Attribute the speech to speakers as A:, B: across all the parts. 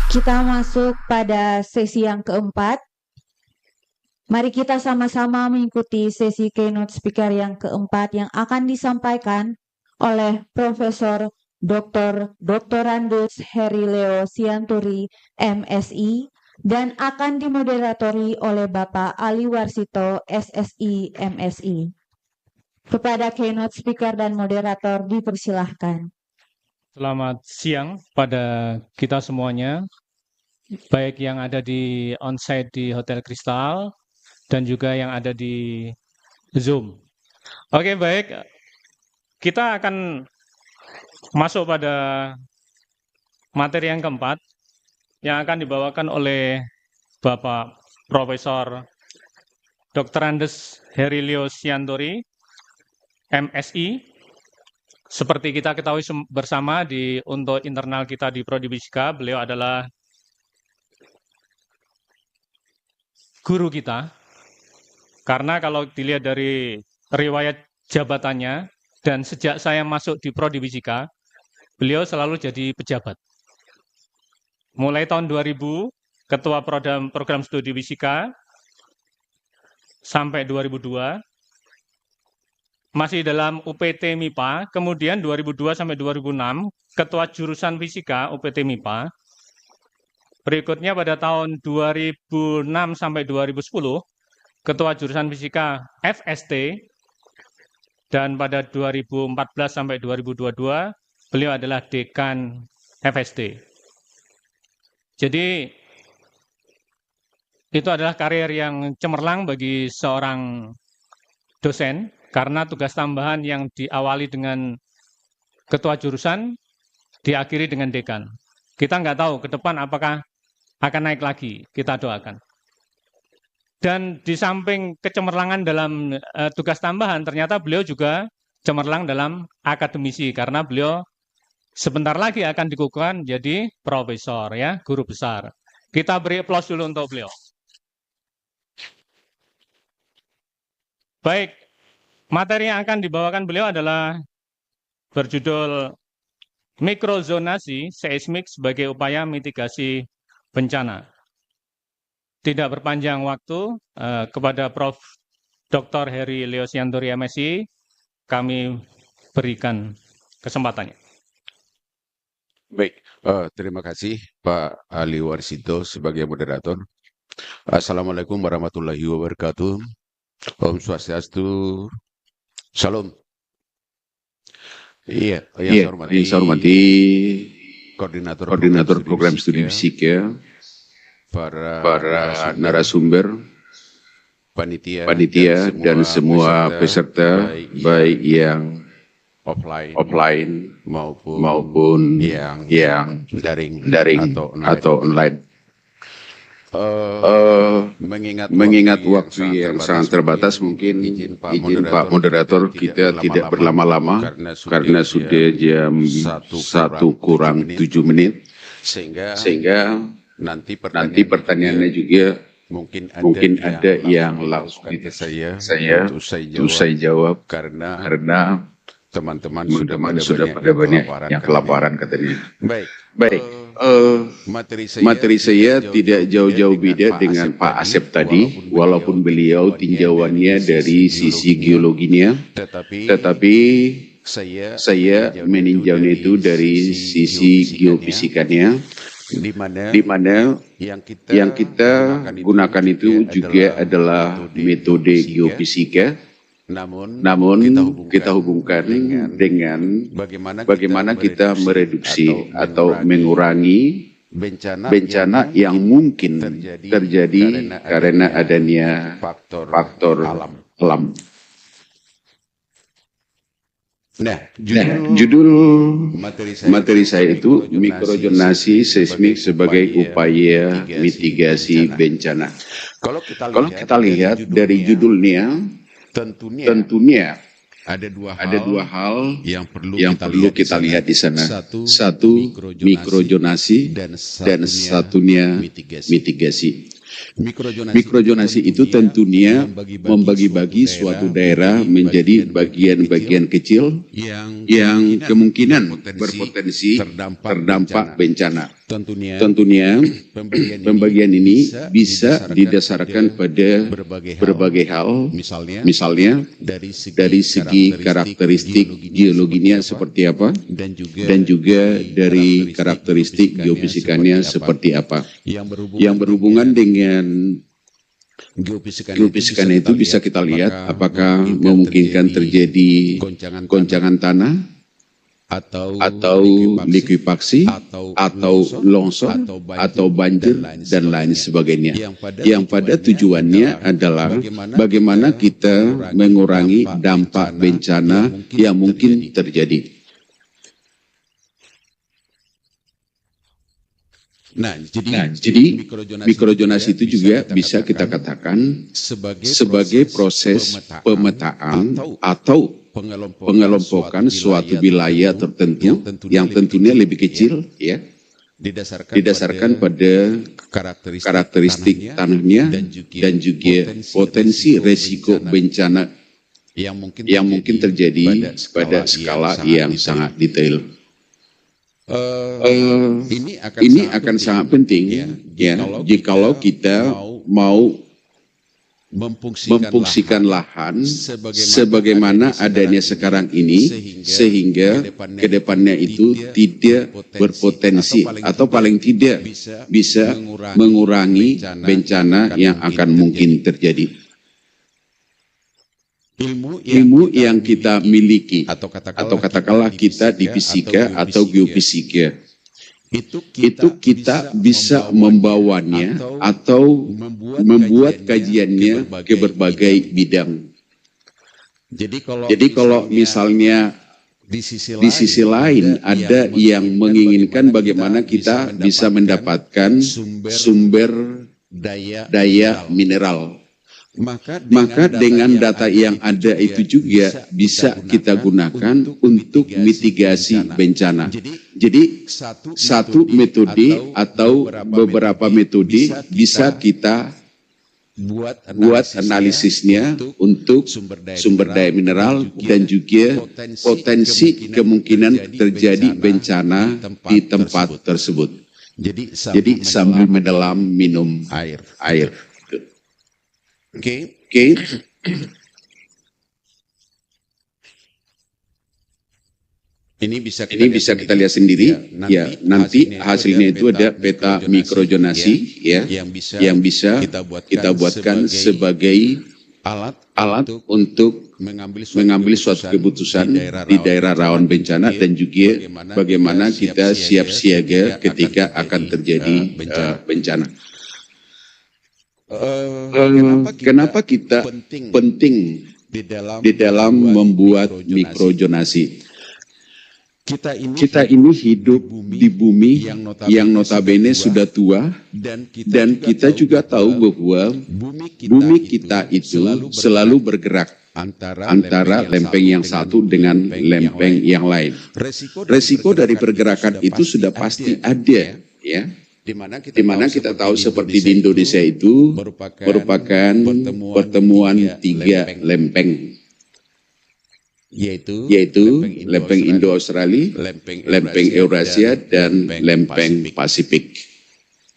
A: Kita masuk pada sesi yang keempat. Mari kita sama-sama mengikuti sesi keynote speaker yang keempat yang akan disampaikan oleh Profesor Dr. Randus Heri Leo Sianturi, MSI, dan akan dimoderatori oleh Bapak Ali Warsito, SSI, MSI. Kepada keynote speaker dan moderator dipersilahkan.
B: Selamat siang pada kita semuanya, baik yang ada di onsite di Hotel Kristal dan juga yang ada di Zoom. Oke, baik. Kita akan masuk pada materi yang keempat yang akan dibawakan oleh Bapak Profesor Dr. Andes Herilio Sianturi, MSI. Seperti kita ketahui bersama untuk internal kita di Prodi Fisika, beliau adalah guru kita. Karena kalau dilihat dari riwayat jabatannya, dan sejak saya masuk di Prodi Fisika, beliau selalu jadi pejabat. Mulai tahun 2000, Ketua Program Studi Fisika, sampai 2002, masih dalam UPT MIPA, kemudian 2002 sampai 2006, Ketua Jurusan Fisika UPT MIPA. Berikutnya pada tahun 2006 sampai 2010, Ketua Jurusan Fisika FST, dan pada 2014 sampai 2022, beliau adalah Dekan FST. Jadi, itu adalah karir yang cemerlang bagi seorang dosen, karena tugas tambahan yang diawali dengan ketua jurusan, diakhiri dengan dekan. Kita nggak tahu ke depan apakah akan naik lagi, kita doakan. Dan di samping kecemerlangan dalam tugas tambahan, ternyata beliau juga cemerlang dalam akademisi, karena beliau sebentar lagi akan dikukuhkan jadi profesor, ya, guru besar. Kita beri aplaus dulu untuk beliau. Baik, materi yang akan dibawakan beliau adalah berjudul Mikrozonasi Seismik sebagai upaya mitigasi bencana. Tidak berpanjang waktu, kepada Prof. Dr. Heri Leo Sianturi, MSI, kami berikan kesempatannya.
C: Baik, terima kasih Pak Ali Warsito sebagai moderator. Assalamualaikum warahmatullahi wabarakatuh. Om Swastiastu, Salam. Iya, yang saya hormati koordinator program studi fisika, para narasumber, panitia dan semua peserta, baik yang offline maupun yang daring atau online. Mengingat waktu yang sangat terbatas, mungkin izin Pak Moderator kita tidak berlama-lama karena sudah jam 1:07 sehingga nanti pertanyaannya juga mungkin ada yang langsung saya jawab karena teman-teman sudah pada banyak yang kelaparan katanya. Baik. Materi saya tidak jauh-jauh beda dengan Pak Asep tadi, walaupun beliau tinjauannya dari sisi geologinya, tetapi saya meninjaunya itu dari sisi geofisikanya, di mana yang kita gunakan itu juga adalah metode geofisika. Namun kita hubungkan dengan bagaimana kita mereduksi atau mengurangi bencana yang mungkin terjadi karena adanya faktor alam. Nah, judul materi saya itu mikrozonasi seismik sebagai upaya mitigasi bencana. Kalau kita lihat dari judulnya, tentunya ada dua hal yang perlu kita lihat di sana. Satu, mikrozonasi dan satunya mitigasi. Mikrojonasi itu tentunya membagi-bagi suatu daerah menjadi bagian-bagian kecil yang kemungkinan berpotensi terdampak bencana. Tentunya pembagian ini bisa didasarkan pada berbagai hal, misalnya dari segi karakteristik geologinya seperti apa, dan juga dari karakteristik geofisikanya seperti apa. Yang berhubungan dengan geofisikanya itu bisa kita lihat apakah memungkinkan terjadi goncangan tanah, atau likuifaksi, atau longsor, atau banjir, dan lain sebagainya. Yang pada tujuannya adalah bagaimana kita mengurangi dampak bencana yang mungkin terjadi. Nah, jadi mikrojonasi itu juga bisa kita katakan sebagai proses pemetaan atau pengelompokan suatu wilayah tertentu yang tentunya lebih kecil, ya, didasarkan pada karakteristik tanahnya dan juga potensi resiko bencana yang mungkin terjadi pada skala yang sangat detail. Ini akan sangat penting, ya, jikalau kita mau memfungsikan lahan sebagaimana adanya sekarang ini, sehingga kedepannya itu tidak berpotensi atau paling tidak bisa mengurangi bencana yang akan mungkin terjadi. Ilmu yang kita miliki atau katakanlah kita di fisika atau geofisika itu kita bisa membawanya atau membuat kajiannya ke berbagai bidang. Jadi kalau misalnya di sisi lain ada yang menginginkan bagaimana kita bisa mendapatkan sumber daya mineral, maka dengan data yang ada itu juga bisa kita gunakan untuk mitigasi bencana. Jadi satu metode atau beberapa metode bisa kita buat analisisnya untuk sumber daya mineral dan juga potensi kemungkinan terjadi bencana di tempat tersebut. Jadi sambil menyelam minum air. Oke. Ini bisa kita lihat sendiri, ya. Nanti hasilnya itu ada peta mikrojonasi, ya, yang bisa kita buatkan sebagai alat untuk mengambil suatu keputusan di daerah rawan bencana dan juga bagaimana kita siap siaga ketika akan terjadi bencana. Kenapa kita penting di dalam membuat mikrojonasi? Kita ini hidup di bumi yang notabene sudah tua, dan kita juga tahu bahwa bumi kita itu selalu bergerak antara lempeng yang satu dengan lempeng yang lain. Resiko dari pergerakan itu sudah pasti ada, ya. Di mana kita tahu seperti di Indonesia itu merupakan pertemuan tiga lempeng, yaitu lempeng Indo-Australia, lempeng Eurasia, dan lempeng Pasifik.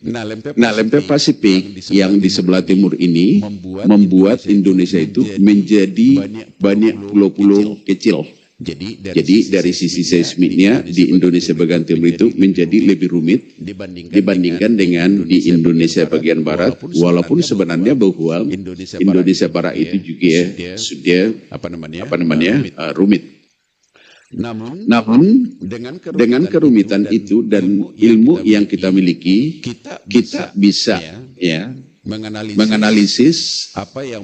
C: Nah, lempeng Pasifik yang di sebelah timur ini membuat Indonesia itu menjadi banyak pulau-pulau kecil. Jadi dari sisi seismiknya di Indonesia bagian timur itu menjadi lebih rumit dibandingkan dengan di Indonesia bagian barat, walaupun sebenarnya bahwa Indonesia barat itu juga sudah rumit. Namun dengan kerumitan itu dan ilmu yang kita miliki, kita bisa, ya, menganalisis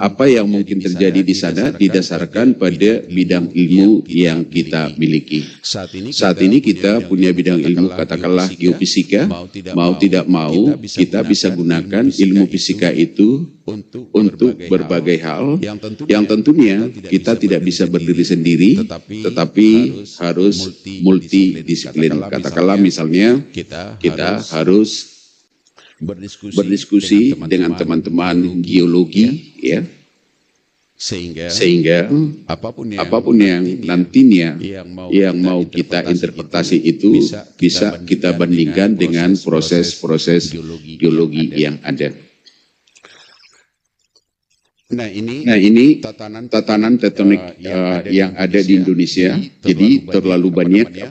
C: apa yang mungkin terjadi di sana didasarkan pada bidang ilmu yang kita miliki. Saat ini kita punya bidang ilmu, katakanlah geofisika. Mau tidak mau kita bisa gunakan ilmu fisika itu untuk berbagai hal yang tentunya kita tidak bisa berdiri sendiri, tetapi harus multidisiplin. Katakanlah misalnya kita harus berdiskusi dengan teman-teman geologi, ya, sehingga apapun yang nantinya yang mau kita interpretasi itu bisa kita bandingkan dengan proses-proses geologi yang ada. Nah, ini tatanan tektonik yang ada di Indonesia. Jadi terlalu banyak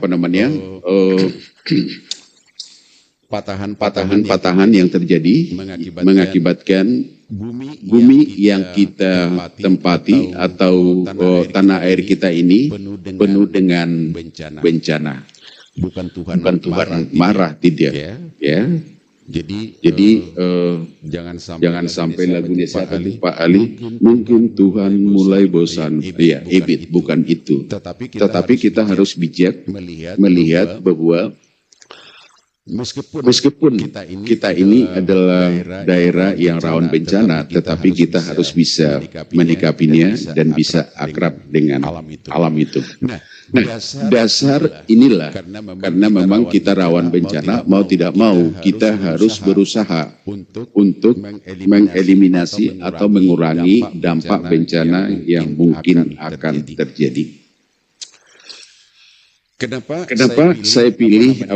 C: patahan yang terjadi mengakibatkan bumi yang kita tempati atau tanah air kita ini penuh dengan bencana. Bukan Tuhan marah, tidak, ya. Jadi jangan sampai lagunya tadi Pak Ali, mungkin Tuhan mulai bosan. Ya, bukan itu. Tetapi kita harus bijak melihat bahwa meskipun kita ini adalah daerah yang rawan bencana, tetapi kita harus bisa menyikapinya dan bisa akrab dengan alam itu. Nah, dasar inilah karena memang kita rawan bencana, mau tidak mau kita harus berusaha untuk mengeliminasi atau mengurangi dampak bencana yang mungkin akan terjadi. Kenapa saya pilih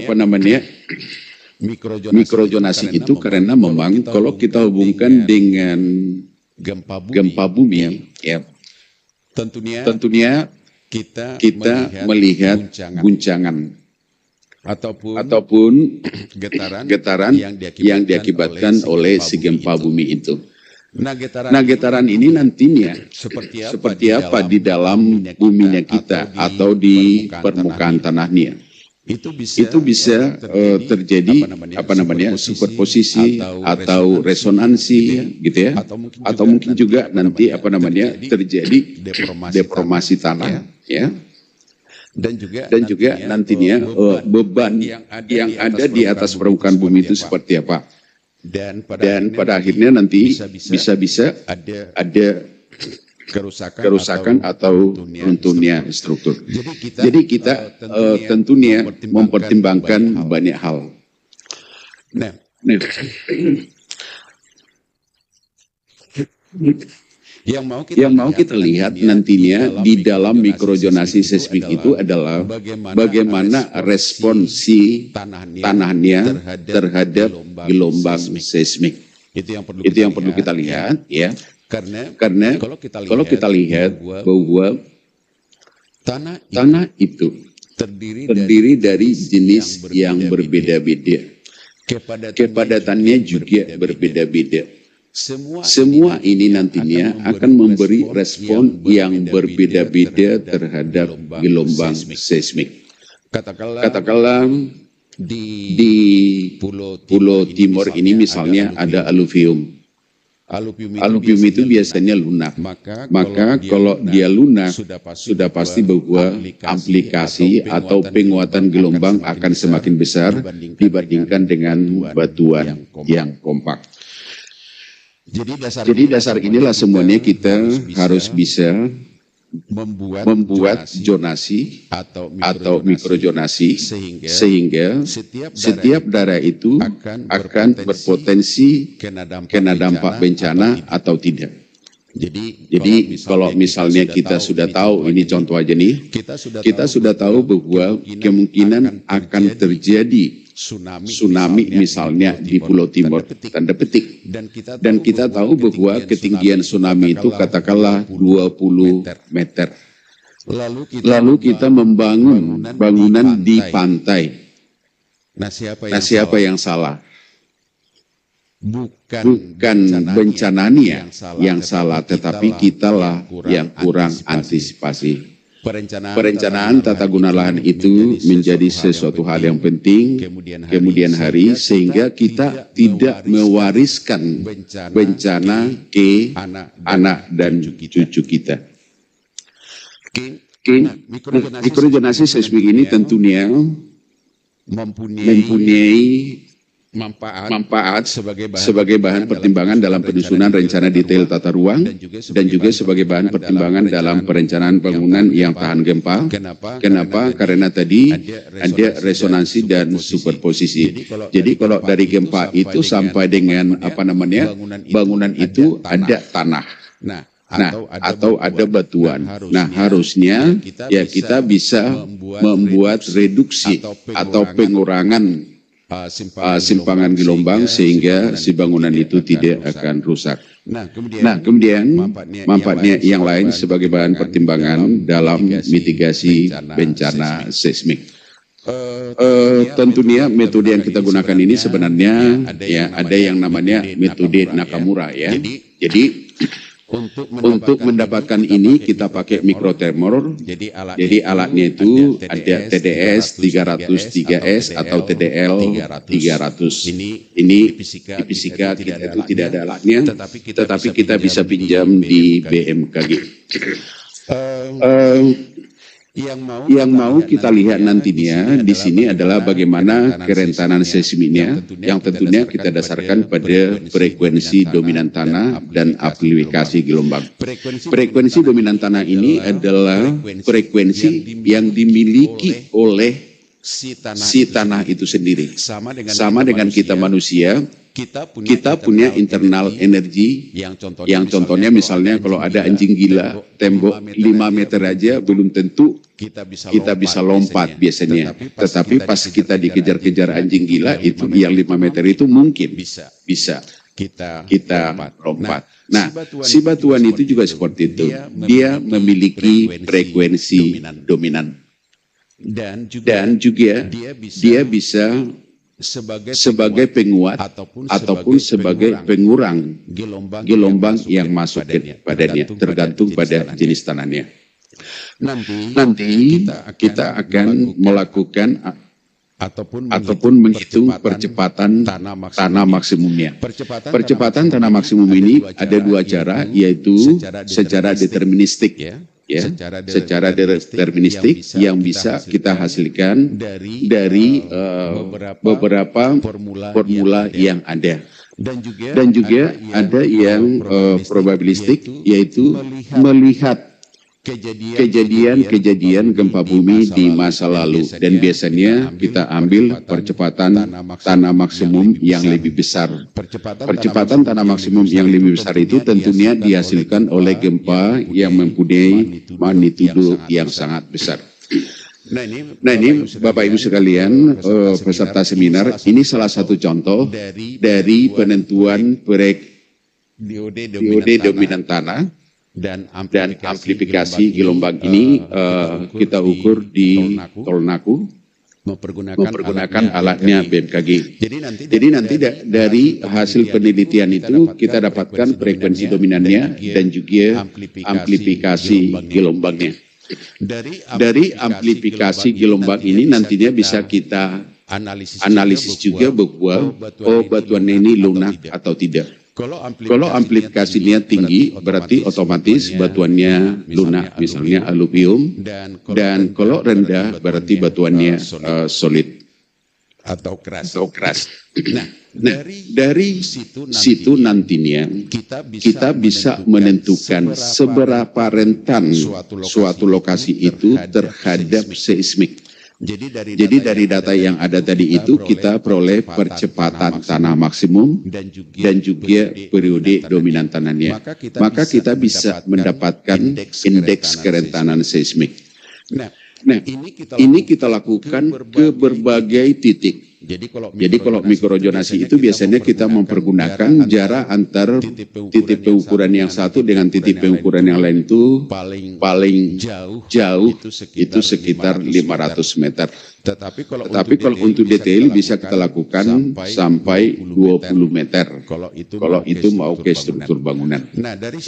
C: mikrojonasi itu? Karena memang kalau kita hubungkan dengan gempa bumi, ya, tentunya kita melihat guncangan ataupun getaran yang diakibatkan oleh si gempa bumi itu. Nah, getaran ini nantinya seperti apa di dalam buminya kita atau di permukaan tanahnya. Itu bisa terjadi superposisi atau resonansi, gitu ya, atau mungkin juga nanti terjadi deformasi tanah, ya. Dan juga nantinya beban yang ada di atas permukaan bumi itu seperti apa. Dan pada akhirnya nanti bisa ada kerusakan atau runtuhnya struktur. Jadi kita tentunya mempertimbangkan banyak hal. Nah, yang mau kita lihat nantinya di dalam mikrojonasi seismik itu adalah bagaimana respon si tanahnya terhadap gelombang seismik. Itu yang perlu kita lihat, ya. Karena kalau kita lihat bahwa tanah itu terdiri dari jenis yang berbeda-beda, kepadatannya juga berbeda-beda. Semua ini nantinya akan memberi respon yang berbeda-beda terhadap gelombang seismik. Katakanlah di Pulau Timur ini misalnya ada aluvium. Aluvium itu biasanya lunak. Maka kalau dia lunak, sudah pasti bahwa aplikasi atau penguatan gelombang akan semakin besar dibandingkan dengan batuan yang kompak. Jadi dasar inilah semuanya kita harus bisa membuat zonasi atau mikrojonasi sehingga setiap daerah itu akan berpotensi kena dampak bencana atau tidak. Jadi kalau misalnya kita sudah tahu, ini contoh aja nih, kita sudah tahu bahwa kemungkinan akan terjadi tsunami misalnya di Pulau Timur, tanda petik. Dan kita tahu bahwa ketinggian tsunami itu katakanlah 20 meter. Lalu kita membangun bangunan di pantai. Nah, siapa yang salah? Bukan bencananya yang salah, tetapi kitalah yang kurang antisipasi. Perencanaan tata guna lahan itu menjadi sesuatu hal yang penting kemudian hari, sehingga kita tidak mewariskan bencana ke anak dan cucu kita. Mikrojonasi seismik ini tentunya mempunyai manfaat sebagai bahan pertimbangan dalam penyusunan rencana detail tata ruang dan juga sebagai bahan pertimbangan dalam perencanaan bangunan yang tahan gempa. Kenapa? Karena tadi ada resonansi dan superposisi. Jadi kalau dari gempa itu sampai dengan bangunan itu ada tanah. Atau ada batuan. Nah, harusnya ya kita bisa membuat reduksi atau pengurangan simpangan gelombang sehingga si bangunan itu tidak akan rusak. Nah, kemudian manfaatnya yang lain sebagai bahan pertimbangan dalam mitigasi bencana seismik. Tentunya metode yang kita gunakan ini sebenarnya ya ada yang namanya metode Nakamura ya. Jadi untuk mendapatkan ini kita pakai mikrotremor. Jadi alatnya itu ada TDS 303S atau TDL 300. Ini di fisika kita itu tidak ada alatnya, tetapi kita bisa pinjam di BMKG. Yang mau kita lihat nantinya di sini adalah bagaimana kerentanan seismiknya yang tentunya kita dasarkan pada frekuensi dominan tanah dan amplifikasi gelombang. Frekuensi dominan tanah ini adalah frekuensi yang dimiliki oleh si tanah itu sendiri. Sama dengan kita manusia, kita punya internal energi yang contohnya misalnya kalau ada anjing gila, tembok 5 meter aja belum tentu kita bisa lompat biasanya. Tetapi pas kita dikejar-kejar anjing gila itu yang 5 meter itu mungkin bisa kita lompat. Nah, si batuan itu juga seperti itu. Dia memiliki frekuensi dominan. Dan juga dia bisa sebagai penguat ataupun sebagai pengurang gelombang yang masuk padanya, tergantung pada jenis tanahnya. Nanti kita akan melakukan ataupun menghitung percepatan tanah maksimumnya. Percepatan tanah maksimum ini ada dua cara, yaitu secara deterministik. Secara deterministik yang bisa kita hasilkan dari beberapa formula yang ada. Dan juga ada yang probabilistik, yaitu melihat kejadian gempa bumi di masa lalu, dan biasanya kita ambil percepatan tanah maksimum yang lebih besar. Percepatan tanah maksimum yang lebih besar itu tentunya dihasilkan oleh gempa yang mempunyai magnitudo yang sangat besar. Nah ini Bapak Ibu sekalian, peserta seminar, ini salah satu contoh dari penentuan diode dominan tanah dan amplifikasi gelombang ini kita ukur di Tolnaku mempergunakan alatnya BMKG. Jadi nanti dari hasil penelitian itu kita dapatkan frekuensi dominannya dan juga amplifikasi gelombangnya. Dari amplifikasi gelombang ini nantinya bisa kita analisis juga bahwa batuan ini lunak atau tidak. Kalau amplifikasinya tinggi, berarti otomatis batuannya lunak, misalnya aluvium, dan kalau rendah, berarti batuannya solid atau keras. Nah, dari situ nantinya kita bisa menentukan seberapa rentan suatu lokasi itu terhadap seismik. Jadi dari data yang ada tadi itu kita peroleh percepatan tanah maksimum dan juga periode dominan tanahnya. Maka kita bisa mendapatkan indeks kerentanan seismik. Nah, ini kita lakukan ke berbagai titik. Jadi kalau mikrojonasi itu biasanya kita mempergunakan jarak antar titik pengukuran yang satu dengan titik pengukuran yang lain itu paling jauh itu sekitar 500 meter. Tetapi kalau untuk detail bisa kita lakukan sampai 20 meter. Kalau itu mau ke struktur bangunan.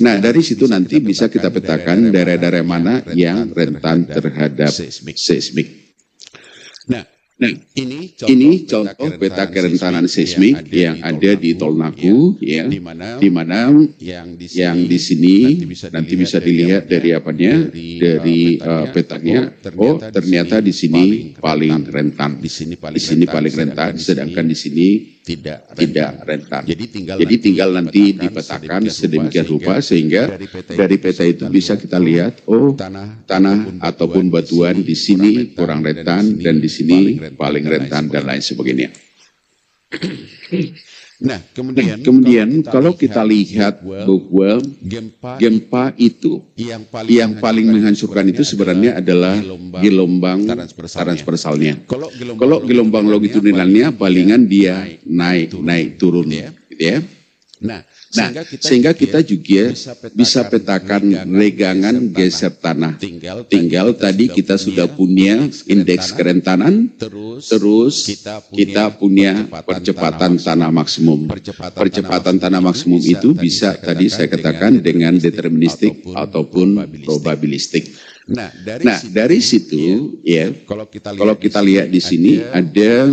C: Nah dari situ nanti bisa kita petakan daerah-daerah mana yang rentan terhadap seismik. Nah, ini contoh peta kerentanan seismik yang ada di Tolnaku, ya, di mana yang di sini nanti bisa dilihat dari apanya, dari petanya. Oh, ternyata di sini paling rentan, di sini paling rentan, sedangkan di sini tidak rentan. Jadi tinggal nanti dipetakan sedemikian rupa sehingga dari peta itu bisa kita lihat, oh tanah ataupun batuan di sini kurang rentan dan di sini paling rentan dan lain sebagainya.
D: Nah,
C: kemudian kalau kita lihat bahwa gempa itu yang paling menghancurkan itu sebenarnya adalah gelombang transversalnya. Kalau gelombang longitudinalnya palingan dia naik turun, gitu ya. Nah, sehingga kita juga bisa petakan regangan geser tanah. Tinggal tadi kita sudah punya indeks kerentanan, terus kita punya percepatan tanah maksimum. Percepatan tanah maksimum itu bisa tadi saya katakan dengan deterministik ataupun probabilistik. Nah, dari situ ya, kalau kita lihat di sini ada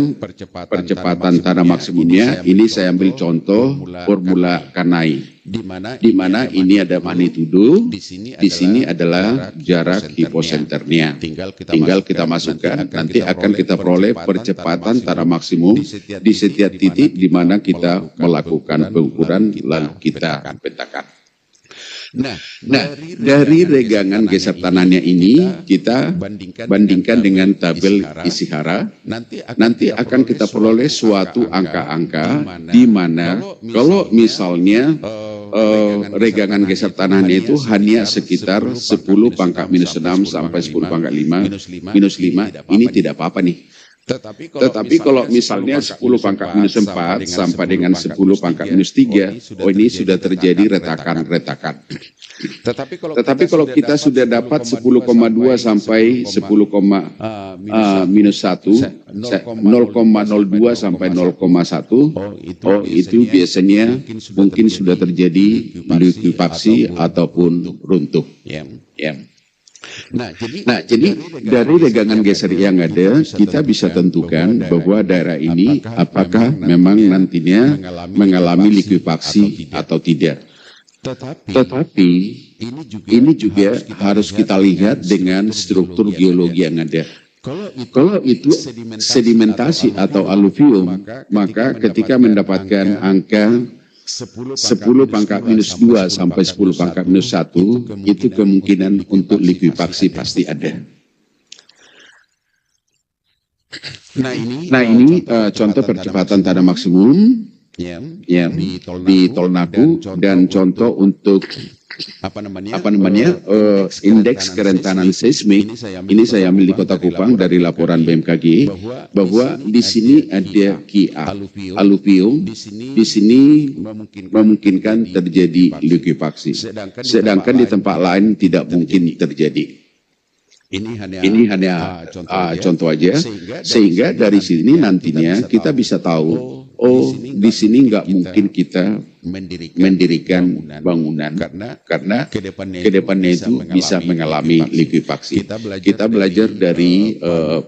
C: percepatan tanah maksimumnya. Ini saya ambil contoh formula Kanai, di mana ini ada magnitudo, di sini adalah jarak hiposenternya. Tinggal kita masukkan, nanti akan kita peroleh percepatan tanah maksimum di setiap titik di mana kita melakukan pengukuran lalu kita petakan. Nah, dari regangan geser tanahnya ini kita bandingkan dengan tabel Ishihara. Nanti akan kita peroleh suatu angka-angka di mana kalau misalnya regangan geser tanahnya itu hanya sekitar 10 pangkat minus 6 sampai 10 pangkat 5 minus 5, ini tidak apa-apa nih. Tetapi kalau misalnya 10 pangkat minus 4 sampai dengan 10 pangkat minus 3, oh ini sudah terjadi retakan-retakan. Tetapi kalau kita sudah dapat 10,2 sampai 10, minus 1, 0,02 sampai 0,1, oh itu biasanya mungkin sudah terjadi likuifaksi ataupun runtuh. Nah, jadi dari regangan geser yang ada, kita bisa tentukan bahwa daerah ini apakah memang nantinya mengalami likuifaksi atau tidak. Tetapi ini juga harus kita lihat dengan struktur geologi yang ada. Kalau itu sedimentasi atau aluvium, maka ketika mendapatkan angka 10 pangkat minus 2 sampai 10 pangkat minus 1, itu kemungkinan untuk likuifaksi pasti ada. Nah ini contoh percepatan tanah maksimum yang di Tolnaku dan contoh untuk indeks kerentanan seismik. Ini saya ambil di Kota Kupang dari laporan BMKG bahwa di sini ada KIA aluvium, di sini memungkinkan terjadi likuifaksi, sedangkan di tempat lain tidak mungkin terjadi. Ini hanya contoh aja, sehingga dari sini nantinya kita bisa tahu, oh di sini nggak mungkin kita mendirikan bangunan karena kedepannya itu bisa mengalami likuifaksi. Kita belajar dari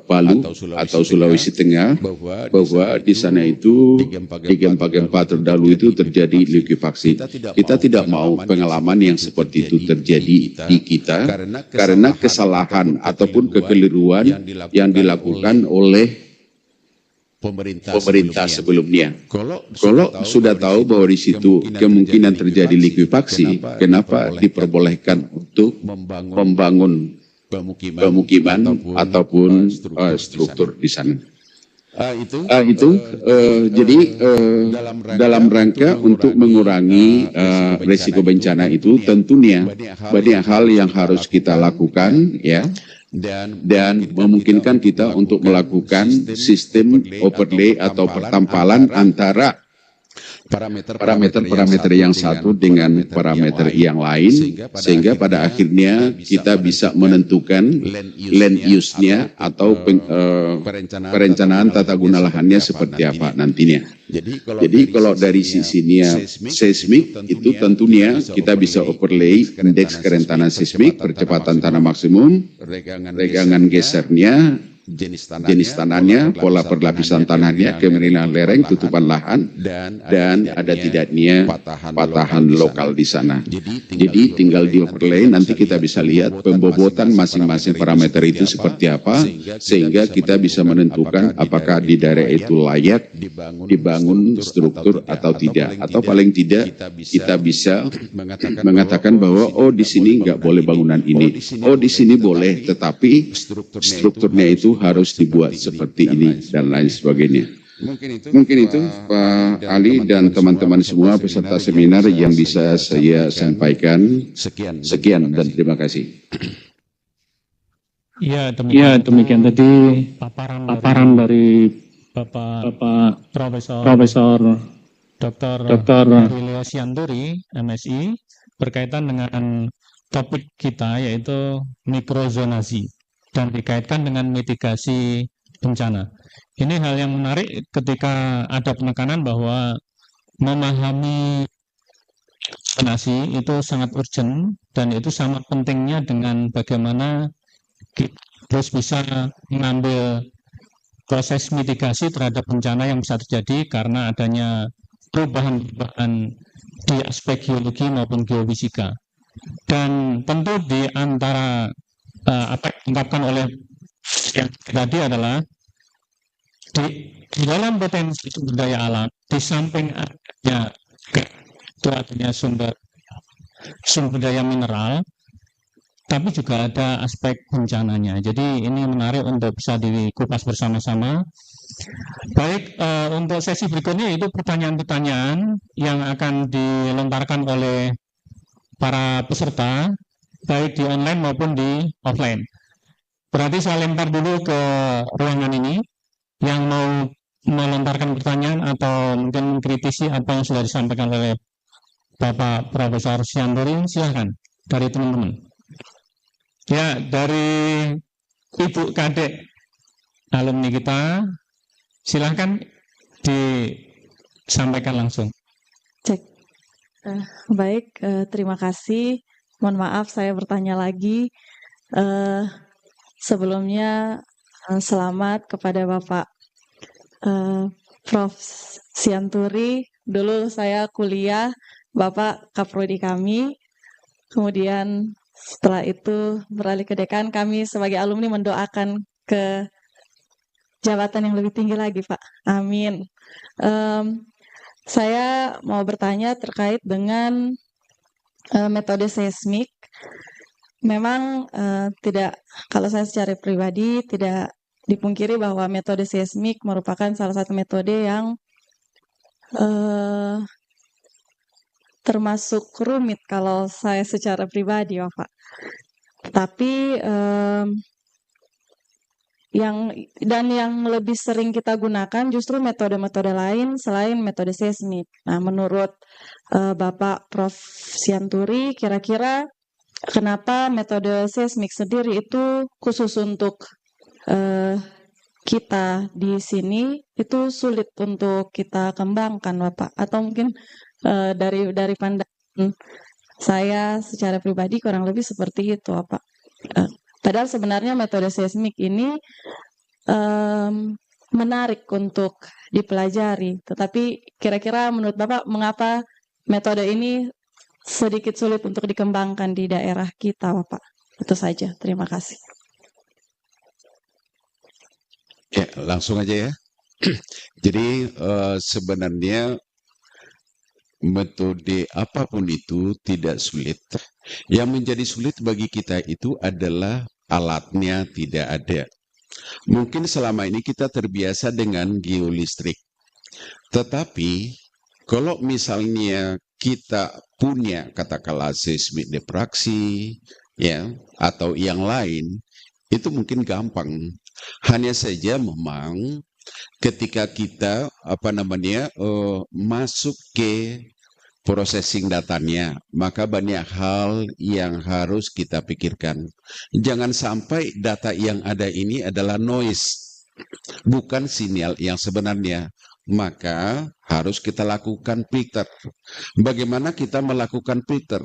C: Palu atau Sulawesi Tengah bahwa di sana itu di gempa-gempa terdahulu itu terjadi likuifaksi. Kita tidak mau pengalaman yang seperti itu terjadi di kita karena kesalahan ataupun kekeliruan yang dilakukan oleh pemerintah sebelumnya. Kalau sudah tahu bahwa di situ kemungkinan terjadi likuifaksi, kenapa diperbolehkan untuk membangun pemukiman ataupun struktur di sana? Jadi dalam rangka untuk mengurangi risiko bencana itu, tentunya banyak hal yang harus kita lakukan, ya. Dan memungkinkan kita untuk melakukan sistem overlay atau pertampalan antara parameter yang satu dengan parameter yang lain, sehingga pada akhirnya kita bisa menentukan land use-nya atau perencanaan tata guna lahannya seperti apa nantinya. Jadi kalau dari sisinya seismik itu tentunya kita bisa overlay indeks kerentanan seismik, percepatan tanah maksimum, regangan gesernya, jenis tanahnya, pola perlapisan tanahnya, kemiringan lereng, tutupan lahan, dan ada tidaknya patahan lokal di sana. Jadi tinggal dioverlay, nanti kita bisa lihat pembobotan masing-masing parameter itu seperti apa, sehingga kita bisa menentukan apakah di daerah itu layak dibangun struktur atau tidak. Atau paling tidak kita bisa mengatakan bahwa oh di sini nggak boleh bangunan ini, oh di sini boleh, tetapi strukturnya itu harus dibuat seperti ini dan lain sebagainya. Mungkin itu Pak Ali dan teman-teman semua peserta seminar yang bisa saya sampaikan. Sekian dan terima kasih.
B: Ya,
D: demikian tadi paparan dari Bapak Profesor Dr.
B: Willy Sianturi, MSI, berkaitan dengan topik kita yaitu mikrozonasi dan dikaitkan dengan mitigasi bencana. Ini hal yang menarik ketika ada penekanan bahwa memahami zonasi itu sangat urgent dan itu sangat pentingnya dengan bagaimana kita terus bisa mengambil proses mitigasi terhadap bencana yang bisa terjadi karena adanya perubahan-perubahan di aspek geologi maupun geofisika. Dan tentu di antara apa yang diungkapkan oleh yang tadi adalah di dalam potensi sumber daya alam, di samping adanya sumber daya mineral, tapi juga ada aspek bencananya. Jadi ini menarik untuk bisa dikupas bersama-sama. Baik, untuk sesi berikutnya itu pertanyaan-pertanyaan yang akan dilontarkan oleh para peserta, baik di online maupun di offline. Berarti saya lempar dulu ke ruangan ini, yang mau melontarkan pertanyaan atau mungkin mengkritisi apa yang sudah disampaikan oleh Bapak Profesor Sianturi, silahkan dari teman-teman. Ya, dari Ibu Kadek alumni kita, silahkan disampaikan langsung.
E: Cek. Baik, terima kasih. Mohon maaf saya bertanya lagi. Sebelumnya selamat kepada Bapak Prof. Sianturi. Dulu saya kuliah, Bapak Kaprodi kami. Kemudian setelah itu beralih ke dekan, kami sebagai alumni mendoakan ke jabatan yang lebih tinggi lagi, Pak. Amin. Saya mau bertanya terkait dengan metode seismik. Memang tidak, kalau saya secara pribadi tidak dipungkiri bahwa metode seismik merupakan salah satu metode yang termasuk rumit kalau saya secara pribadi, Bapak. Tapi yang lebih sering kita gunakan justru metode-metode lain selain metode seismik. Nah, menurut Bapak Prof. Sianturi, kira-kira kenapa metode seismik sendiri itu khusus untuk kita di sini itu sulit untuk kita kembangkan, Bapak? Atau mungkin dari pandangan saya secara pribadi kurang lebih seperti itu, Bapak. Padahal sebenarnya metode seismik ini menarik untuk dipelajari. Tetapi kira-kira menurut Bapak mengapa metode ini sedikit sulit untuk dikembangkan di daerah kita, Bapak? Itu saja. Terima kasih.
C: Ya, langsung aja ya. Jadi sebenarnya metode apapun itu tidak sulit. Yang menjadi sulit bagi kita itu adalah alatnya tidak ada. Mungkin selama ini kita terbiasa dengan geolistrik. Tetapi kalau misalnya kita punya katakanlah seismik diffraksi ya atau yang lain, itu mungkin gampang. Hanya saja memang ketika kita masuk ke processing datanya, maka banyak hal yang harus kita pikirkan. Jangan sampai data yang ada ini adalah noise, bukan sinyal yang sebenarnya. Maka harus kita lakukan filter. Bagaimana kita melakukan filter?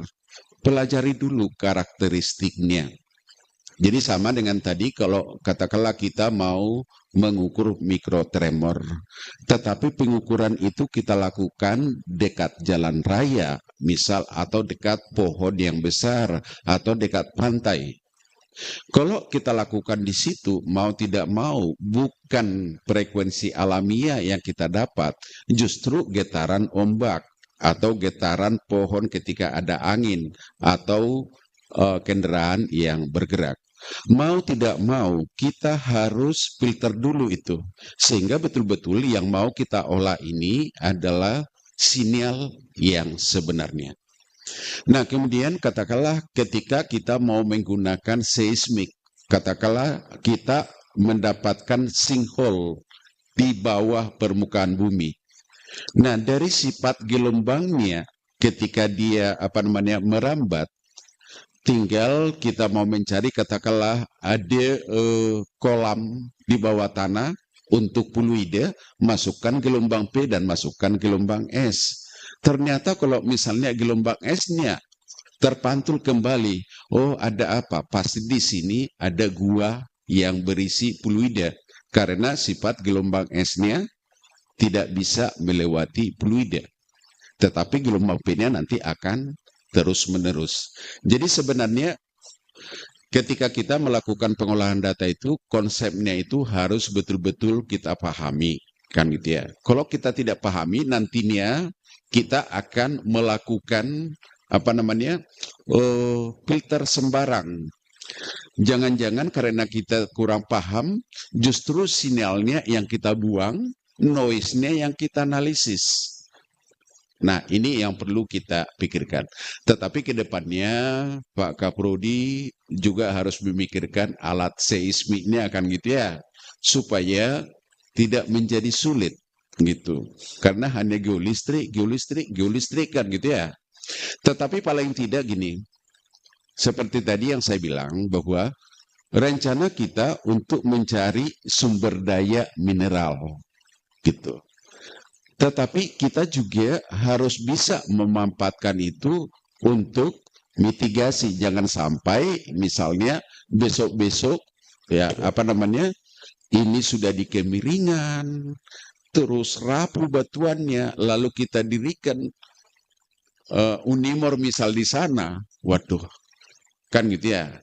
C: Pelajari dulu karakteristiknya. Jadi sama dengan tadi kalau katakanlah kita mau mengukur mikrotremor, tetapi pengukuran itu kita lakukan dekat jalan raya, misal atau dekat pohon yang besar atau dekat pantai. Kalau kita lakukan di situ, mau tidak mau, bukan frekuensi alamiah yang kita dapat, justru getaran ombak atau getaran pohon ketika ada angin atau kendaraan yang bergerak. Mau tidak mau, kita harus filter dulu itu. Sehingga betul-betul yang mau kita olah ini adalah sinyal yang sebenarnya. Nah, kemudian katakanlah ketika kita mau menggunakan seismik, katakanlah kita mendapatkan sinkhole di bawah permukaan bumi. Nah, dari sifat gelombangnya ketika dia merambat, tinggal kita mau mencari katakanlah ada kolam di bawah tanah untuk fluida, masukkan gelombang P dan masukkan gelombang S. Ternyata kalau misalnya gelombang S-nya terpantul kembali, oh ada apa? Pasti di sini ada gua yang berisi fluida karena sifat gelombang S-nya tidak bisa melewati fluida. Tetapi gelombang P-nya nanti akan terus-menerus. Jadi sebenarnya ketika kita melakukan pengolahan data itu, konsepnya itu harus betul-betul kita pahami, kan gitu ya. Kalau kita tidak pahami, nantinya kita akan melakukan filter sembarang. Jangan-jangan karena kita kurang paham, justru sinyalnya yang kita buang, noise-nya yang kita analisis. Nah, ini yang perlu kita pikirkan. Tetapi ke depannya Pak Kaprodi juga harus memikirkan alat seismiknya kan gitu ya, supaya tidak menjadi sulit gitu. Karena hanya geolistrik kan gitu ya. Tetapi paling tidak gini, seperti tadi yang saya bilang bahwa rencana kita untuk mencari sumber daya mineral gitu. Tetapi kita juga harus bisa memanfaatkan itu untuk mitigasi. Jangan sampai misalnya besok-besok ya ini sudah di kemiringan, terus rapuh batuannya, lalu kita dirikan Unimor misal di sana, waduh, kan gitu ya.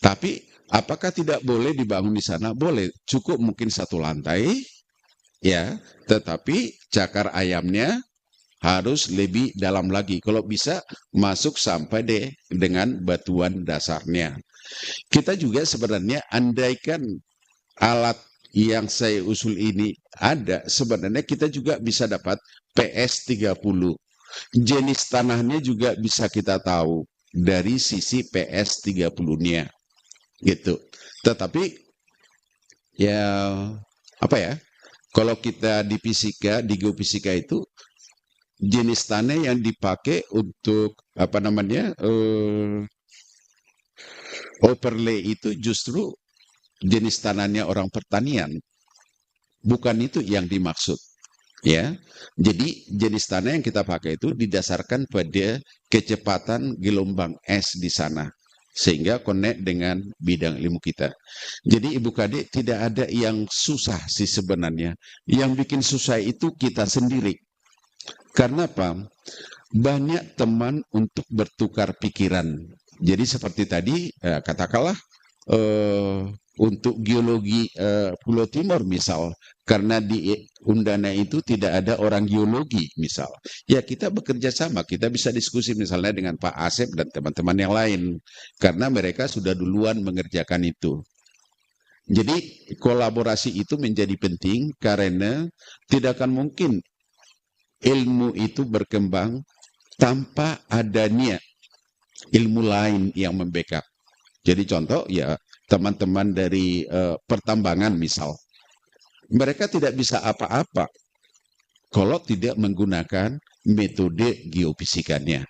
C: Tapi apakah tidak boleh dibangun di sana? Boleh, cukup mungkin 1 lantai, ya, tetapi cakar ayamnya harus lebih dalam lagi. Kalau bisa masuk sampai dengan batuan dasarnya. Kita juga sebenarnya andaikan alat yang saya usul ini ada, sebenarnya kita juga bisa dapat PS30. Jenis tanahnya juga bisa kita tahu dari sisi PS30-nya. Gitu. Tetapi ya kalau kita di fisika, di geofisika itu jenis tanah yang dipakai untuk overlay itu justru jenis tanahnya orang pertanian. Bukan itu yang dimaksud. Ya. Jadi jenis tanah yang kita pakai itu didasarkan pada kecepatan gelombang es di sana. Sehingga connect dengan bidang ilmu kita. Jadi Ibu Kadek tidak ada yang susah sih sebenarnya. Yang bikin susah itu kita sendiri. Karena apa? Banyak teman untuk bertukar pikiran. Jadi seperti tadi, katakanlah untuk geologi Pulau Timur misal, karena di Undana itu tidak ada orang geologi misal. Ya kita bekerja sama, kita bisa diskusi misalnya dengan Pak Asep dan teman-teman yang lain. Karena mereka sudah duluan mengerjakan itu. Jadi kolaborasi itu menjadi penting karena tidak akan mungkin ilmu itu berkembang tanpa adanya ilmu lain yang membackup. Jadi contoh ya teman-teman dari pertambangan misal. Mereka tidak bisa apa-apa kalau tidak menggunakan metode geofisikanya.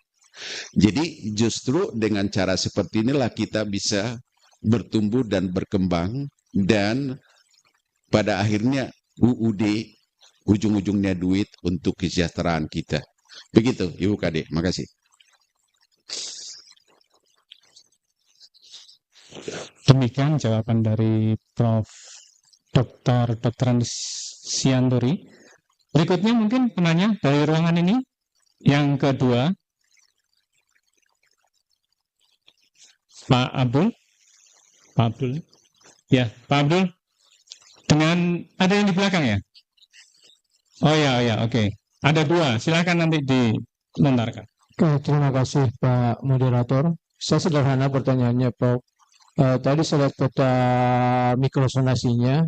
C: Jadi justru dengan cara seperti inilah kita bisa bertumbuh dan berkembang dan pada akhirnya UUD ujung-ujungnya duit untuk kesejahteraan kita. Begitu Ibu Kadek, makasih.
D: Demikian jawaban dari Prof. Dr. Sianturi. Berikutnya mungkin penanya dari ruangan ini. Yang kedua, Pak Abdul. Pak Abdul. Ya, Pak Abdul. Dengan ada yang di belakang ya? Oh ya, oke. Ada dua, silakan nanti dilontarkan.
F: Oke, terima kasih Pak Moderator. Saya sederhana pertanyaannya, Prof. Tadi saya lihat peta mikrosonasinya,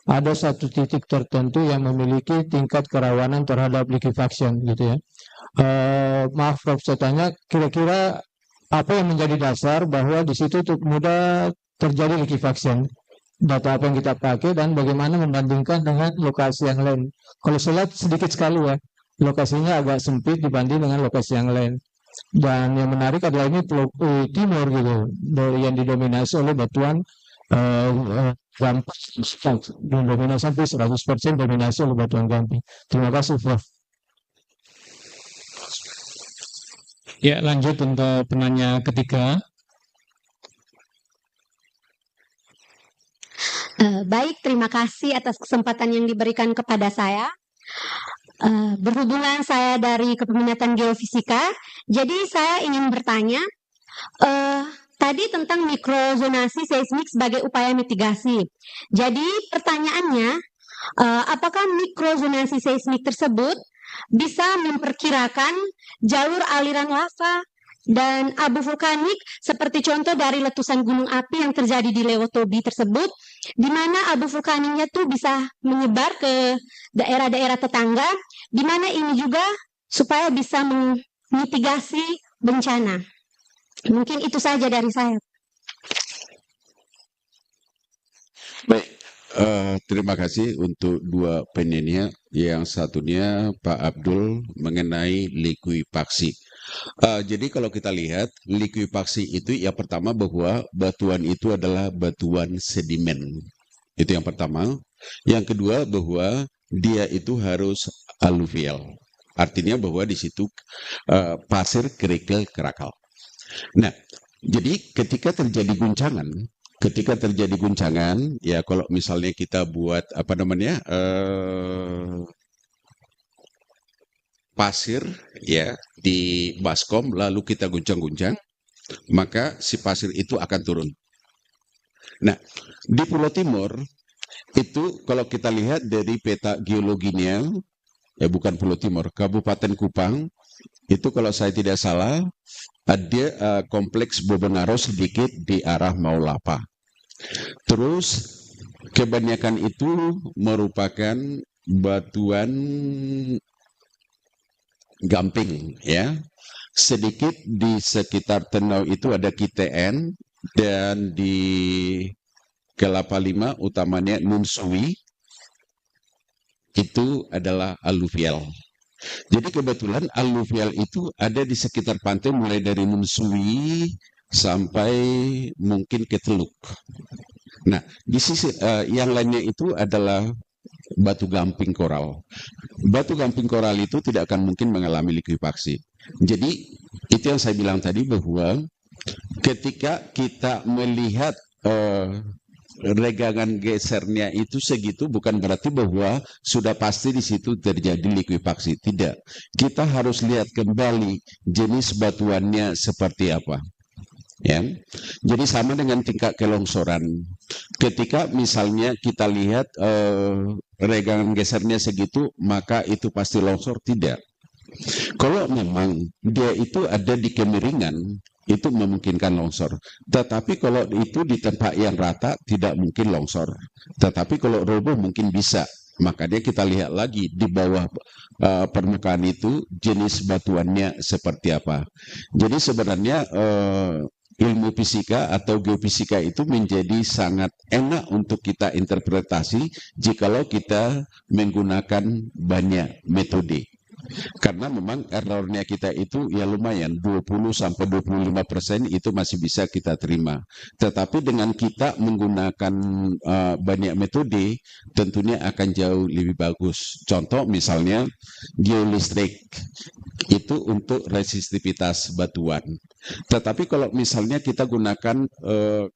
F: ada satu titik tertentu yang memiliki tingkat kerawanan terhadap liquefaction, gitu ya. Maaf Prof, saya tanya, kira-kira apa yang menjadi dasar bahwa di situ mudah terjadi liquefaction? Data apa yang kita pakai dan bagaimana membandingkan dengan lokasi yang lain? Kalau saya lihat sedikit sekali ya, lokasinya agak sempit dibanding dengan lokasi yang lain. Dan yang menarik adalah ini Pulau Timur gitu, yang didominasi oleh batuan gamping, dominasi sampai 100% dominasi oleh batuan gamping. Terima kasih, Prof.
D: Ya, lanjut untuk penanya ketiga.
G: Baik, terima kasih atas kesempatan yang diberikan kepada saya. Berhubungan saya dari Kepeminatan Geofisika, jadi saya ingin bertanya tadi tentang mikrozonasi seismik sebagai upaya mitigasi. Jadi pertanyaannya, apakah mikrozonasi seismik tersebut bisa memperkirakan jalur aliran lava dan abu vulkanik seperti contoh dari letusan gunung api yang terjadi di Lewotobi tersebut, di mana abu vulkaniknya tuh bisa menyebar ke daerah-daerah tetangga, di mana ini juga supaya bisa memitigasi bencana. Mungkin itu saja dari saya.
C: Baik, terima kasih untuk dua penanya. Yang satunya Pak Abdul mengenai likuifaksi. Jadi kalau kita lihat likuifaksi itu yang pertama bahwa batuan itu adalah batuan sedimen. Itu yang pertama. Yang kedua bahwa dia itu harus aluvial. Artinya bahwa di situ pasir, kerikil, kerakal. Nah, jadi ketika terjadi guncangan, ya kalau misalnya kita buat pasir ya di baskom lalu kita guncang-guncang, maka si pasir itu akan turun. Nah, di Pulau Timur itu kalau kita lihat dari peta geologinya, ya bukan Pulau Timur, Kabupaten Kupang, itu kalau saya tidak salah ada kompleks Bobenaro sedikit di arah Maulapa. Terus kebanyakan itu merupakan batuan gamping ya. Sedikit di sekitar Tenau itu ada KTN dan di Kelapa Lima utamanya Nunsui itu adalah aluvial. Jadi kebetulan aluvial itu ada di sekitar pantai mulai dari Nunsui sampai mungkin ke Teluk. Nah, di sisi yang lainnya itu adalah batu gamping koral. Batu gamping koral itu tidak akan mungkin mengalami likuifaksi. Jadi itu yang saya bilang tadi bahwa ketika kita melihat regangan gesernya itu segitu bukan berarti bahwa sudah pasti di situ terjadi likuifaksi. Tidak. Kita harus lihat kembali jenis batuannya seperti apa. Ya. Jadi sama dengan tingkat kelongsoran. Ketika misalnya kita lihat regangan gesernya segitu, maka itu pasti longsor. Tidak. Kalau memang dia itu ada di kemiringan, itu memungkinkan longsor. Tetapi kalau itu di tempat yang rata, tidak mungkin longsor. Tetapi kalau roboh mungkin bisa. Makanya kita lihat lagi di bawah permukaan itu jenis batuannya seperti apa. Jadi sebenarnya ilmu fisika atau geofisika itu menjadi sangat enak untuk kita interpretasi jikalau kita menggunakan banyak metode. Karena memang errornya kita itu ya lumayan 20-25% itu masih bisa kita terima. Tetapi dengan kita menggunakan banyak metode tentunya akan jauh lebih bagus. Contoh misalnya geolistrik itu untuk resistivitas batuan. Tetapi kalau misalnya kita gunakan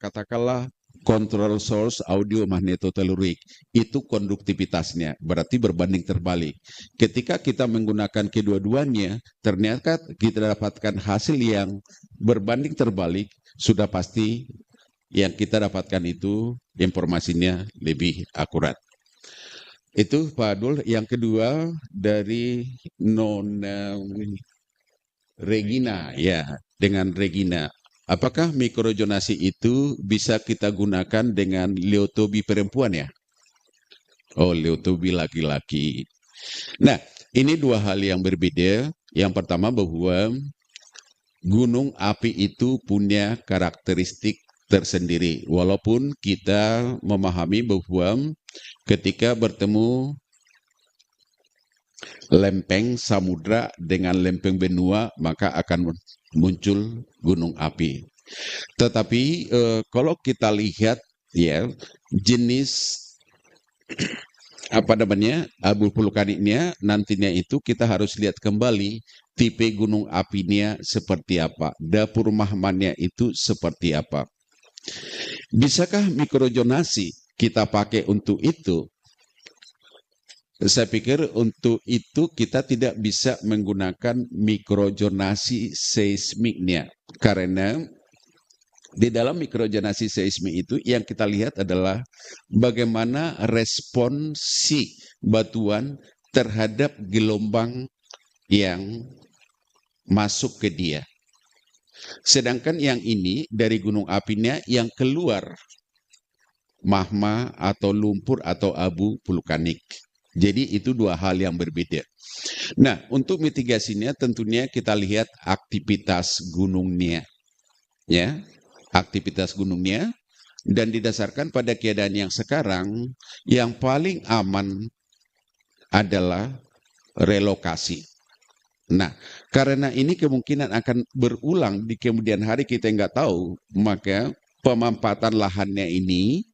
C: katakanlah control source audio magnetotelurik. Itu konduktivitasnya, berarti berbanding terbalik. Ketika kita menggunakan kedua-duanya, ternyata kita dapatkan hasil yang berbanding terbalik, sudah pasti yang kita dapatkan itu informasinya lebih akurat. Itu Pak Abdul. Yang kedua dari Nona Regina, ya, dengan Regina. Apakah mikrojonasi itu bisa kita gunakan dengan leotobi perempuan ya? Oh, leotobi laki-laki. Nah, ini dua hal yang berbeda. Yang pertama bahwa gunung api itu punya karakteristik tersendiri. Walaupun kita memahami bahwa ketika bertemu lempeng samudra dengan lempeng benua, maka akan muncul gunung api. Tetapi kalau kita lihat ya jenis abu vulkaniknya nantinya itu kita harus lihat kembali tipe gunung apinya seperti apa, dapur mahmannya itu seperti apa. Bisakah mikrojonasi kita pakai untuk itu? Saya pikir untuk itu kita tidak bisa menggunakan mikrojonasi seismiknya. Karena di dalam mikrojonasi seismik itu yang kita lihat adalah bagaimana respon si batuan terhadap gelombang yang masuk ke dia. Sedangkan yang ini dari gunung apinya yang keluar magma atau lumpur atau abu vulkanik. Jadi itu dua hal yang berbeda. Nah, untuk mitigasinya tentunya kita lihat aktivitas gunungnya. Ya, aktivitas gunungnya, dan didasarkan pada keadaan yang sekarang, yang paling aman adalah relokasi. Nah, karena ini kemungkinan akan berulang di kemudian hari, kita nggak tahu, maka pemampatan lahannya ini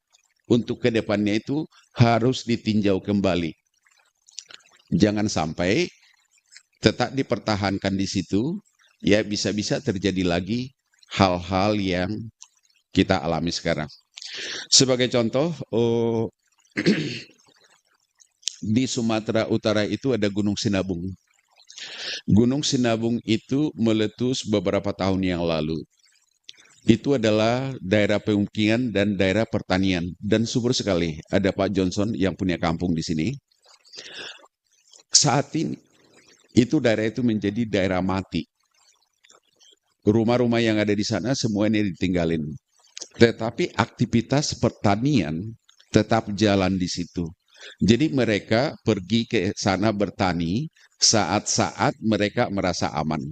C: untuk kedepannya itu harus ditinjau kembali. Jangan sampai tetap dipertahankan di situ, ya bisa-bisa terjadi lagi hal-hal yang kita alami sekarang. Sebagai contoh, di Sumatera Utara itu ada Gunung Sinabung. Gunung Sinabung itu meletus beberapa tahun yang lalu. Itu adalah daerah pemukiman dan daerah pertanian, dan subur sekali. Ada Pak Johnson yang punya kampung di sini. Saat ini, itu daerah itu menjadi daerah mati. Rumah-rumah yang ada di sana semuanya ditinggalin. Tetapi aktivitas pertanian tetap jalan di situ. Jadi mereka pergi ke sana bertani saat-saat mereka merasa aman.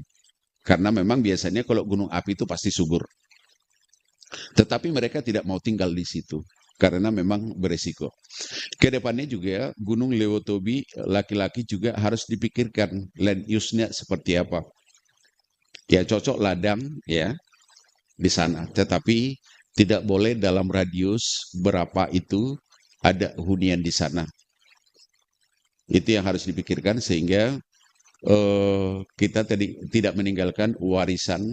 C: Karena memang biasanya kalau gunung api itu pasti subur. Tetapi mereka tidak mau tinggal di situ karena memang beresiko. Kedepannya juga Gunung Lewotobi laki-laki juga harus dipikirkan land use-nya seperti apa. Ya cocok ladang ya di sana, tetapi tidak boleh dalam radius berapa itu ada hunian di sana. Itu yang harus dipikirkan sehingga kita tidak meninggalkan warisan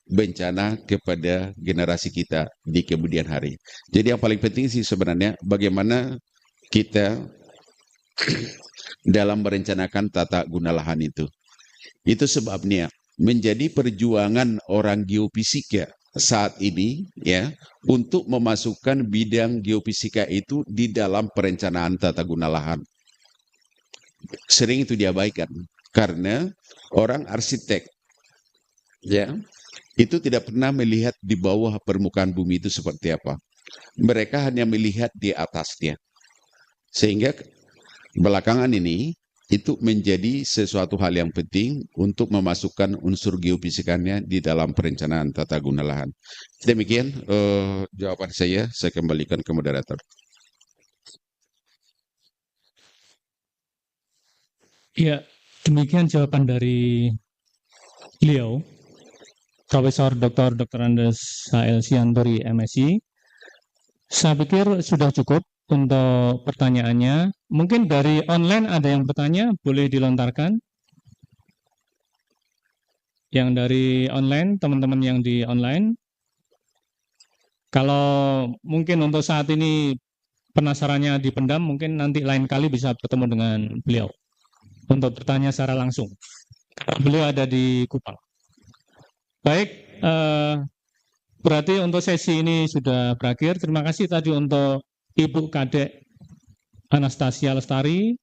C: bencana kepada generasi kita di kemudian hari. Jadi yang paling penting sih sebenarnya bagaimana kita dalam merencanakan tata guna lahan itu. Itu sebabnya menjadi perjuangan orang geofisika saat ini ya untuk memasukkan bidang geofisika itu di dalam perencanaan tata guna lahan. Sering itu diabaikan karena orang arsitek ya itu tidak pernah melihat di bawah permukaan bumi itu seperti apa. Mereka hanya melihat di atasnya. Sehingga belakangan ini itu menjadi sesuatu hal yang penting untuk memasukkan unsur geofisikanya di dalam perencanaan tata guna lahan. Demikian jawaban saya kembalikan ke moderator.
B: Ya, demikian jawaban dari beliau. Profesor Dr. Andes H.L. Siantori, MSI. Saya pikir sudah cukup untuk pertanyaannya. Mungkin dari online ada yang bertanya, boleh dilontarkan. Yang dari online, teman-teman yang di online. Kalau mungkin untuk saat ini penasarannya dipendam, mungkin nanti lain kali bisa bertemu dengan beliau untuk bertanya secara langsung. Beliau ada di Kupang. Baik, berarti untuk sesi ini sudah berakhir. Terima kasih tadi untuk Ibu Kadek Anastasia Lestari,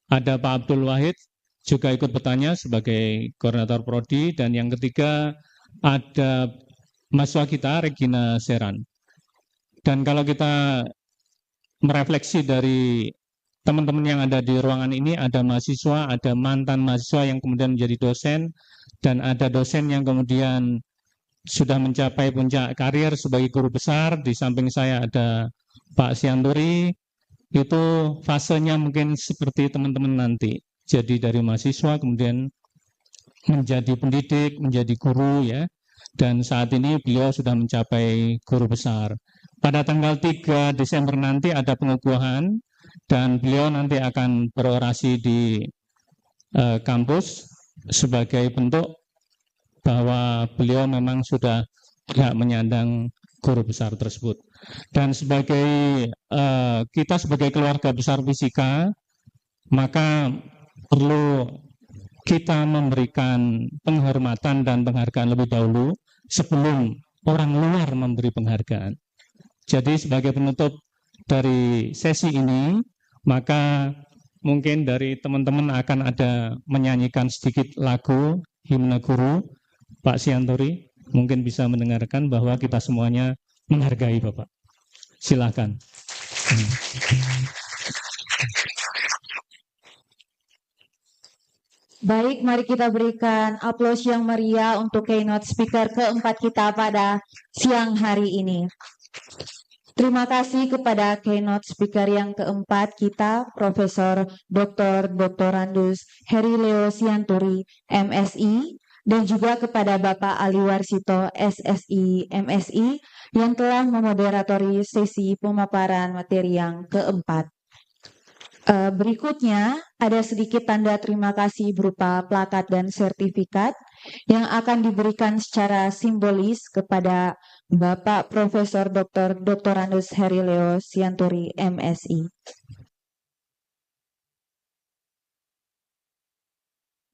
B: ada Pak Abdul Wahid juga ikut bertanya sebagai koordinator prodi, dan yang ketiga ada mahasiswa kita Regina Seran. Dan kalau kita merefleksi dari teman-teman yang ada di ruangan ini, ada mahasiswa, ada mantan mahasiswa yang kemudian menjadi dosen, dan ada dosen yang kemudian sudah mencapai puncak karir sebagai guru besar. Di samping saya ada Pak Sianturi. Itu fasenya mungkin seperti teman-teman nanti. Jadi dari mahasiswa kemudian menjadi pendidik, menjadi guru ya. Dan saat ini beliau sudah mencapai guru besar. Pada tanggal 3 Desember nanti ada pengukuhan, dan beliau nanti akan berorasi di kampus sebagai bentuk bahwa beliau memang sudah berhak menyandang guru besar tersebut. Dan sebagai kita sebagai keluarga besar fisika, maka perlu kita memberikan penghormatan dan penghargaan lebih dahulu sebelum orang luar memberi penghargaan. Jadi sebagai penutup dari sesi ini, maka mungkin dari teman-teman akan ada menyanyikan sedikit lagu himne guru. Pak Sianturi mungkin bisa mendengarkan bahwa kita semuanya menghargai Bapak. Silakan.
A: Baik, mari kita berikan aplaus yang meriah untuk keynote speaker keempat kita pada siang hari ini. Terima kasih kepada keynote speaker yang keempat kita, Profesor Dr. Doktorandus Heri Leo Sianturi, MSI, dan juga kepada Bapak Ali Warsito, SSI, MSI, yang telah memoderatori sesi pemaparan materi yang keempat. Berikutnya, ada sedikit tanda terima kasih berupa plakat dan sertifikat yang akan diberikan secara simbolis kepada Bapak Profesor Dr. Doktorandus Heri Leo Sianturi, MSI.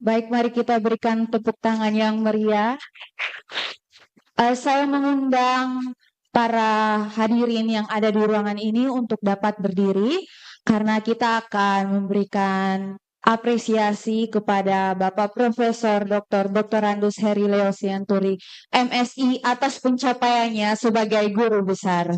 A: Baik, mari kita berikan tepuk tangan yang meriah. Saya mengundang para hadirin yang ada di ruangan ini untuk dapat berdiri, karena kita akan memberikan apresiasi kepada Bapak Profesor Dr. Doktorandus Heri Leo Sianturi, MSI, atas pencapaiannya sebagai guru besar.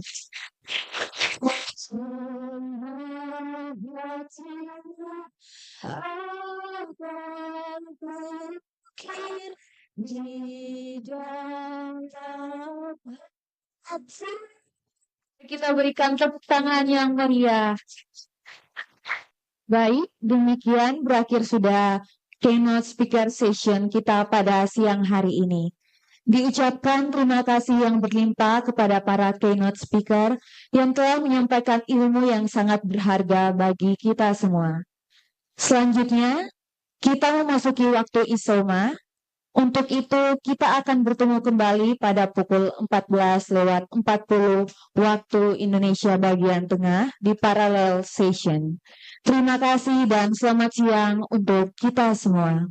A: Kita berikan tepuk tangan yang meriah. Baik, demikian berakhir sudah keynote speaker session kita pada siang hari ini. Diucapkan terima kasih yang berlimpah kepada para keynote speaker yang telah menyampaikan ilmu yang sangat berharga bagi kita semua. Selanjutnya, kita memasuki waktu isoma. Untuk itu, kita akan bertemu kembali pada pukul 14:40 waktu Indonesia bagian tengah di parallel session. Terima kasih dan selamat siang untuk kita semua.